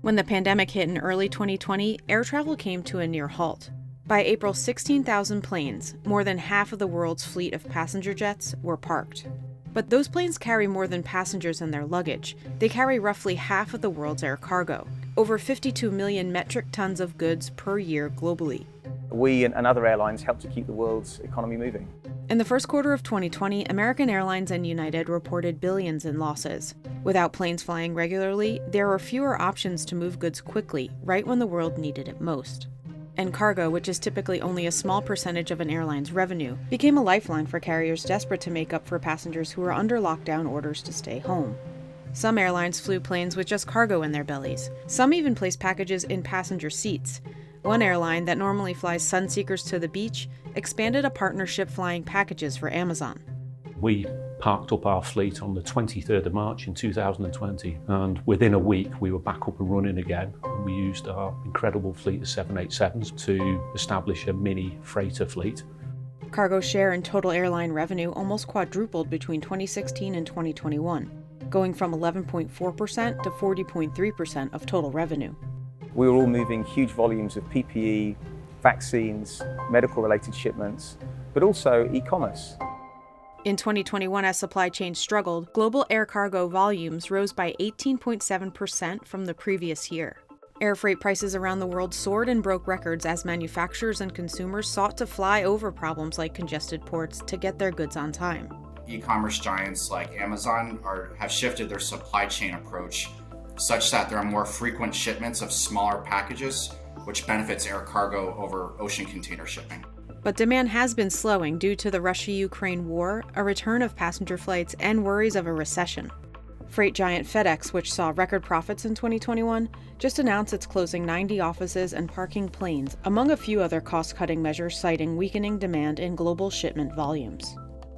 When the pandemic hit in early 2020, air travel came to a near halt. By April, 16,000 planes, more than half of the world's fleet of passenger jets, were parked. But those planes carry more than passengers and their luggage. They carry roughly half of the world's air cargo, over 52 million metric tons of goods per year globally. We and other airlines help to keep the world's economy moving. In the first quarter of 2020, American Airlines and United reported billions in losses. Without planes flying regularly, there were fewer options to move goods quickly, right when the world needed it most. And cargo, which is typically only a small percentage of an airline's revenue, became a lifeline for carriers desperate to make up for passengers who were under lockdown orders to stay home. Some airlines flew planes with just cargo in their bellies. Some even placed packages in passenger seats. One airline that normally flies sunseekers to the beach expanded a partnership flying packages for Amazon. We parked up our fleet on the 23rd of March in 2020, and within a week we were back up and running again. And we used our incredible fleet of 787s to establish a mini freighter fleet. Cargo's share in total airline revenue almost quadrupled between 2016 and 2021, going from 11.4% to 40.3% of total revenue. We were all moving huge volumes of PPE, vaccines, medical-related shipments, but also e-commerce. In 2021, as supply chains struggled, global air cargo volumes rose by 18.7% from the previous year. Air freight prices around the world soared and broke records as manufacturers and consumers sought to fly over problems like congested ports to get their goods on time. E-commerce giants like Amazon have shifted their supply chain approach such that there are more frequent shipments of smaller packages, which benefits air cargo over ocean container shipping. But demand has been slowing due to the Russia-Ukraine war, a return of passenger flights, and worries of a recession. Freight giant FedEx, which saw record profits in 2021, just announced it's closing 90 offices and parking planes, among a few other cost-cutting measures, citing weakening demand in global shipment volumes.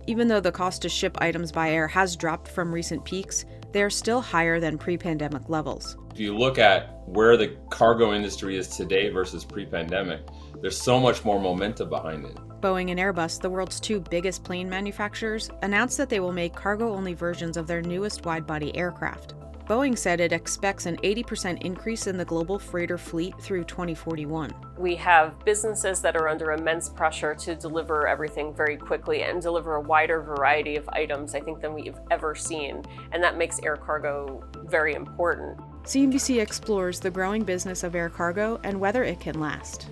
Even though the cost to ship items by air has dropped from recent peaks, they are still higher than pre-pandemic levels. If you look at where the cargo industry is today versus pre-pandemic, there's so much more momentum behind it. Boeing and Airbus, the world's two biggest plane manufacturers, announced that they will make cargo-only versions of their newest wide-body aircraft. Boeing said it expects an 80% increase in the global freighter fleet through 2041. We have businesses that are under immense pressure to deliver everything very quickly and deliver a wider variety of items, I think, than we've ever seen. And that makes air cargo very important. CNBC explores the growing business of air cargo and whether it can last.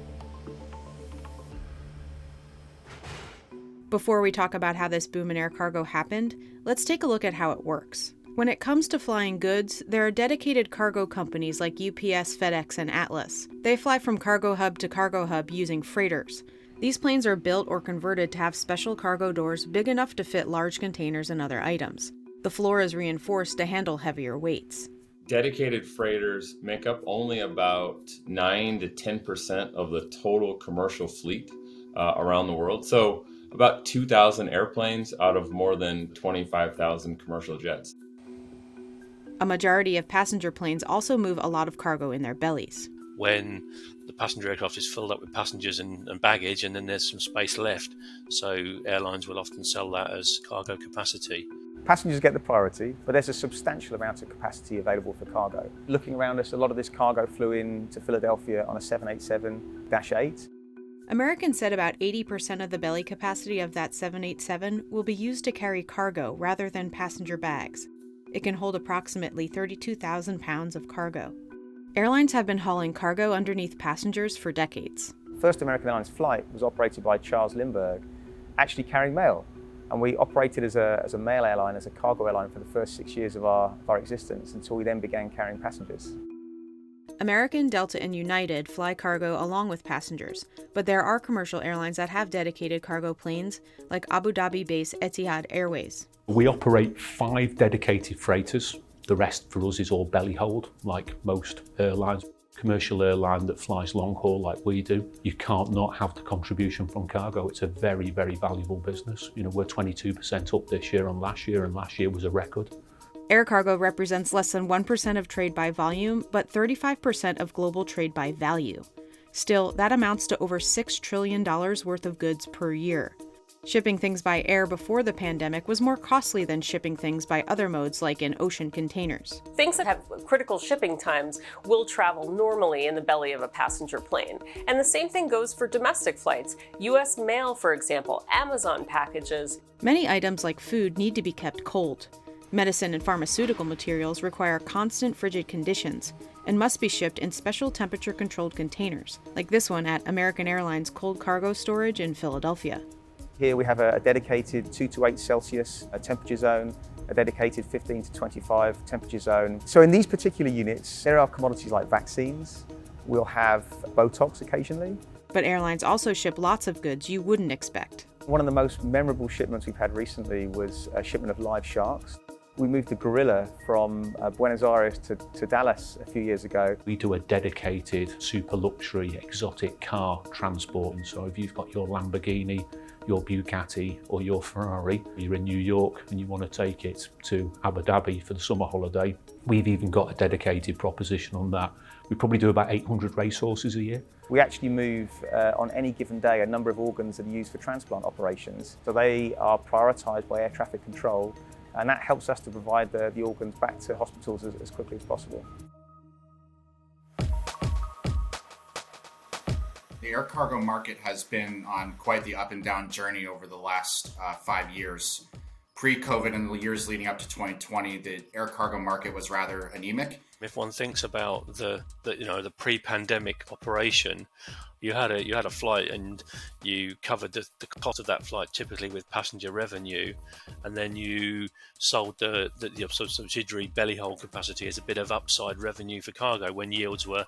Before we talk about how this boom in air cargo happened, let's take a look at how it works. When it comes to flying goods, there are dedicated cargo companies like UPS, FedEx, and Atlas. They fly from cargo hub to cargo hub using freighters. These planes are built or converted to have special cargo doors big enough to fit large containers and other items. The floor is reinforced to handle heavier weights. Dedicated freighters make up only about 9 to 10% of the total commercial fleet around the world. So about 2,000 airplanes out of more than 25,000 commercial jets. A majority of passenger planes also move a lot of cargo in their bellies. When the passenger aircraft is filled up with passengers and baggage, and then there's some space left, so airlines will often sell that as cargo capacity. Passengers get the priority, but there's a substantial amount of capacity available for cargo. Looking around us, a lot of this cargo flew in to Philadelphia on a 787-8. Americans said about 80% of the belly capacity of that 787 will be used to carry cargo rather than passenger bags. It can hold approximately 32,000 pounds of cargo. Airlines have been hauling cargo underneath passengers for decades. The first American Airlines flight was operated by Charles Lindbergh, actually carrying mail. And we operated as a mail airline, as a cargo airline for the first 6 years of our existence, until we then began carrying passengers. American, Delta, and United fly cargo along with passengers, but there are commercial airlines that have dedicated cargo planes, like Abu Dhabi-based Etihad Airways. We operate 5 dedicated freighters. The rest for us is all belly hold, like most airlines. Commercial airline that flies long haul like we do, you can't not have the contribution from cargo. It's a very, very valuable business. You know, we're 22% up this year on last year, and last year was a record. Air cargo represents less than 1% of trade by volume, but 35% of global trade by value. Still, that amounts to over $6 trillion worth of goods per year. Shipping things by air before the pandemic was more costly than shipping things by other modes like in ocean containers. Things that have critical shipping times will travel normally in the belly of a passenger plane. And the same thing goes for domestic flights. US mail, for example, Amazon packages. Many items like food need to be kept cold. Medicine and pharmaceutical materials require constant frigid conditions and must be shipped in special temperature-controlled containers, like this one at American Airlines cold cargo storage in Philadelphia. Here we have a dedicated 2 to 8 Celsius temperature zone, a dedicated 15 to 25 temperature zone. So in these particular units, there are commodities like vaccines. We'll have Botox occasionally. But airlines also ship lots of goods you wouldn't expect. One of the most memorable shipments we've had recently was a shipment of live sharks. We moved the gorilla from Buenos Aires to Dallas a few years ago. We do a dedicated super luxury exotic car transport. And so if you've got your Lamborghini, your Bugatti or your Ferrari, you're in New York and you want to take it to Abu Dhabi for the summer holiday, we've even got a dedicated proposition on that. We probably do about 800 racehorses a year. We actually move on any given day a number of organs that are used for transplant operations. So they are prioritised by air traffic control, and that helps us to provide the organs back to hospitals as quickly as possible. The air cargo market has been on quite the up and down journey over the last 5 years. Pre-COVID and the years leading up to 2020, the air cargo market was rather anemic. If one thinks about the pre-pandemic operation, you had a flight and you covered the cost of that flight typically with passenger revenue, and then you sold the subsidiary belly hold capacity as a bit of upside revenue for cargo when yields were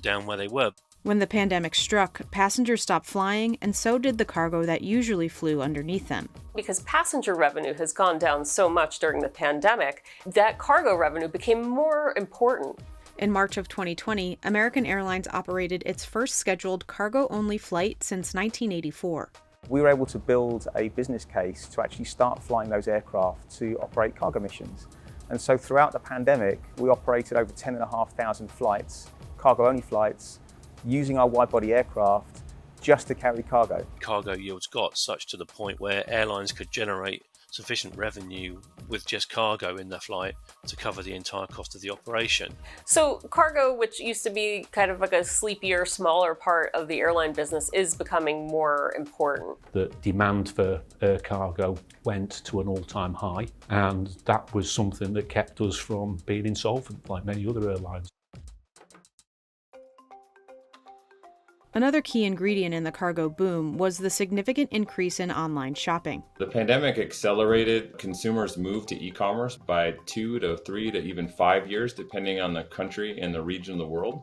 down where they were. When the pandemic struck, passengers stopped flying, and so did the cargo that usually flew underneath them. Because passenger revenue has gone down so much during the pandemic, that cargo revenue became more important. In March of 2020, American Airlines operated its first scheduled cargo-only flight since 1984. We were able to build a business case to actually start flying those aircraft to operate cargo missions. And so throughout the pandemic, we operated over 10,500 flights, cargo-only flights, using our wide-body aircraft just to carry cargo. Cargo yields got such to the point where airlines could generate sufficient revenue with just cargo in the flight to cover the entire cost of the operation. So cargo, which used to be kind of like a sleepier, smaller part of the airline business, is becoming more important. The demand for air cargo went to an all-time high, and that was something that kept us from being insolvent like many other airlines. Another key ingredient in the cargo boom was the significant increase in online shopping. The pandemic accelerated consumers' move to e-commerce by 2 to 3 to even 5 years, depending on the country and the region of the world.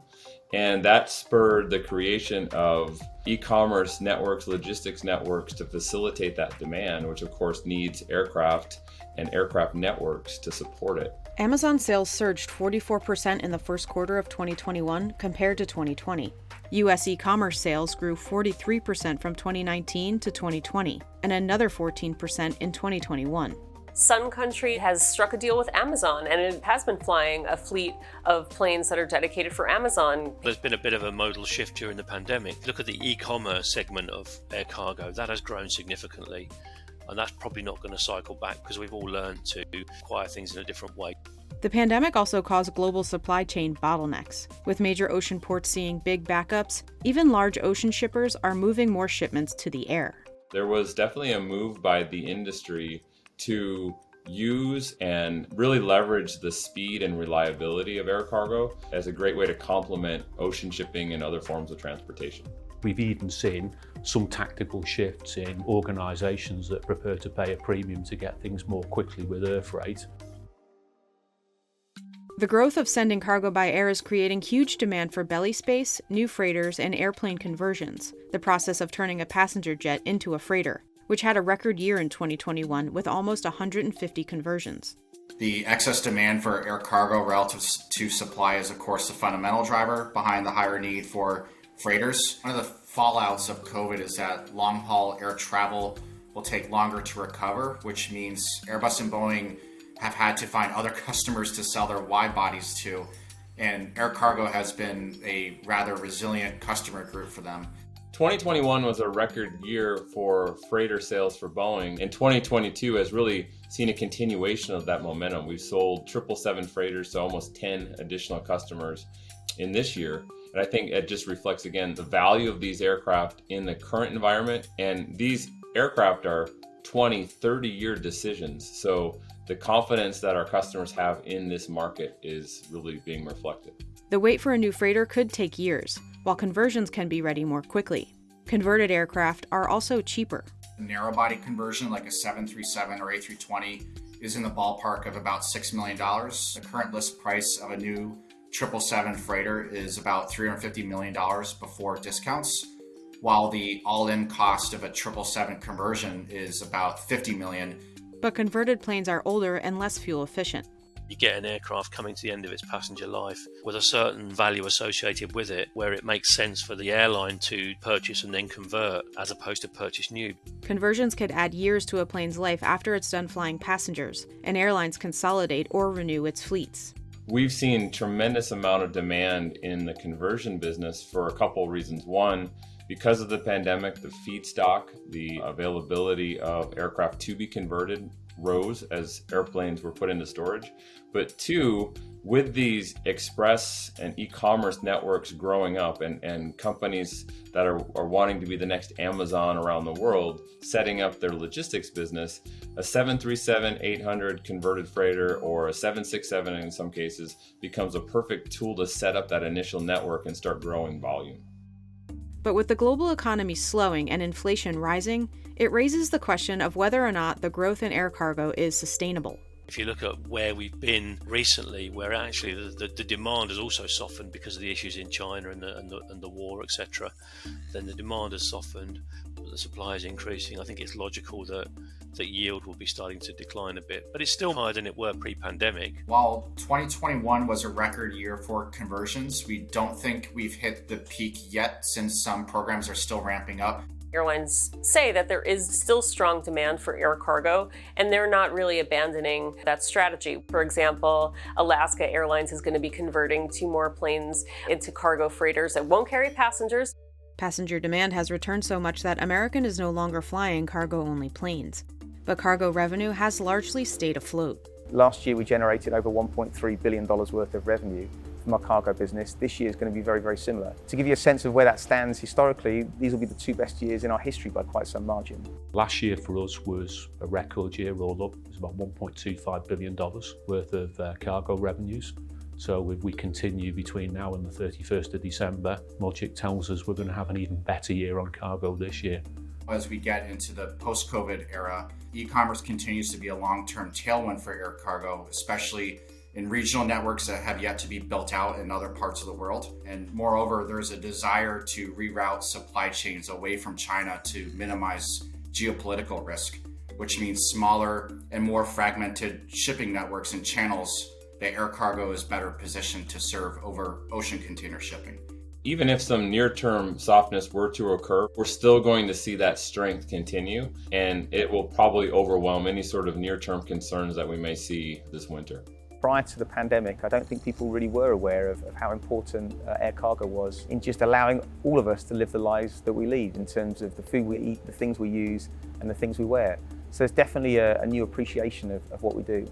And that spurred the creation of e-commerce networks, logistics networks to facilitate that demand, which of course needs aircraft and aircraft networks to support it. Amazon sales surged 44% in the first quarter of 2021 compared to 2020. U.S. e-commerce sales grew 43% from 2019 to 2020, and another 14% in 2021. Sun Country has struck a deal with Amazon, and it has been flying a fleet of planes that are dedicated for Amazon. There's been a bit of a modal shift during the pandemic. Look at the e-commerce segment of air cargo. That has grown significantly, and that's probably not going to cycle back because we've all learned to acquire things in a different way. The pandemic also caused global supply chain bottlenecks. With major ocean ports seeing big backups, even large ocean shippers are moving more shipments to the air. There was definitely a move by the industry to use and really leverage the speed and reliability of air cargo as a great way to complement ocean shipping and other forms of transportation. We've even seen some tactical shifts in organisations that prepare to pay a premium to get things more quickly with air freight. The growth of sending cargo by air is creating huge demand for belly space, new freighters, and airplane conversions, the process of turning a passenger jet into a freighter, which had a record year in 2021 with almost 150 conversions. The excess demand for air cargo relative to supply is, of course, the fundamental driver behind the higher need for freighters. One of the fallouts of COVID is that long-haul air travel will take longer to recover, which means Airbus and Boeing have had to find other customers to sell their wide bodies to, and air cargo has been a rather resilient customer group for them. 2021 was a record year for freighter sales for Boeing, and 2022 has really seen a continuation of that momentum. We've sold 777 freighters to almost 10 additional customers in this year. And I think it just reflects, again, the value of these aircraft in the current environment. And these aircraft are 20, 30-year decisions. So the confidence that our customers have in this market is really being reflected. The wait for a new freighter could take years, while conversions can be ready more quickly. Converted aircraft are also cheaper. A narrow-body conversion like a 737 or A320 is in the ballpark of about $6 million. The current list price of a new 777 freighter is about $350 million before discounts, while the all-in cost of a 777 conversion is about $50 million. But converted planes are older and less fuel efficient. You get an aircraft coming to the end of its passenger life with a certain value associated with it, where it makes sense for the airline to purchase and then convert as opposed to purchase new. Conversions could add years to a plane's life after it's done flying passengers, and airlines consolidate or renew its fleets. We've seen tremendous amount of demand in the conversion business for a couple of reasons. One, because of the pandemic, the feedstock, the availability of aircraft to be converted rose as airplanes were put into storage. But two, with these express and e-commerce networks growing up and companies that are wanting to be the next Amazon around the world, setting up their logistics business, a 737-800 converted freighter or a 767 in some cases becomes a perfect tool to set up that initial network and start growing volume. But with the global economy slowing and inflation rising, it raises the question of whether or not the growth in air cargo is sustainable. If you look at where we've been recently, where actually the demand has also softened because of the issues in China and the war, etc., then the demand has softened, but the supply is increasing. I think it's logical that yield will be starting to decline a bit, but it's still higher than it were pre-pandemic. While 2021 was a record year for conversions, we don't think we've hit the peak yet, since some programs are still ramping up. Airlines say that there is still strong demand for air cargo, and they're not really abandoning that strategy. For example, Alaska Airlines is going to be converting 2 more planes into cargo freighters that won't carry passengers. Passenger demand has returned so much that American is no longer flying cargo-only planes. But cargo revenue has largely stayed afloat. Last year we generated over $1.3 billion worth of revenue from our cargo business. This year is going to be very, very similar. To give you a sense of where that stands historically, these will be the 2 best years in our history by quite some margin. Last year for us was a record year all up. It was about $1.25 billion worth of cargo revenues. So if we continue between now and the 31st of December, logic tells us we're going to have an even better year on cargo this year. As we get into the post-COVID era, e-commerce continues to be a long-term tailwind for air cargo, especially in regional networks that have yet to be built out in other parts of the world. And moreover, there's a desire to reroute supply chains away from China to minimize geopolitical risk, which means smaller and more fragmented shipping networks and channels that air cargo is better positioned to serve over ocean container shipping. Even if some near-term softness were to occur, we're still going to see that strength continue, and it will probably overwhelm any sort of near-term concerns that we may see this winter. Prior to the pandemic, I don't think people really were aware of how important air cargo was in just allowing all of us to live the lives that we lead in terms of the food we eat, the things we use, and the things we wear. So there's definitely a new appreciation of what we do.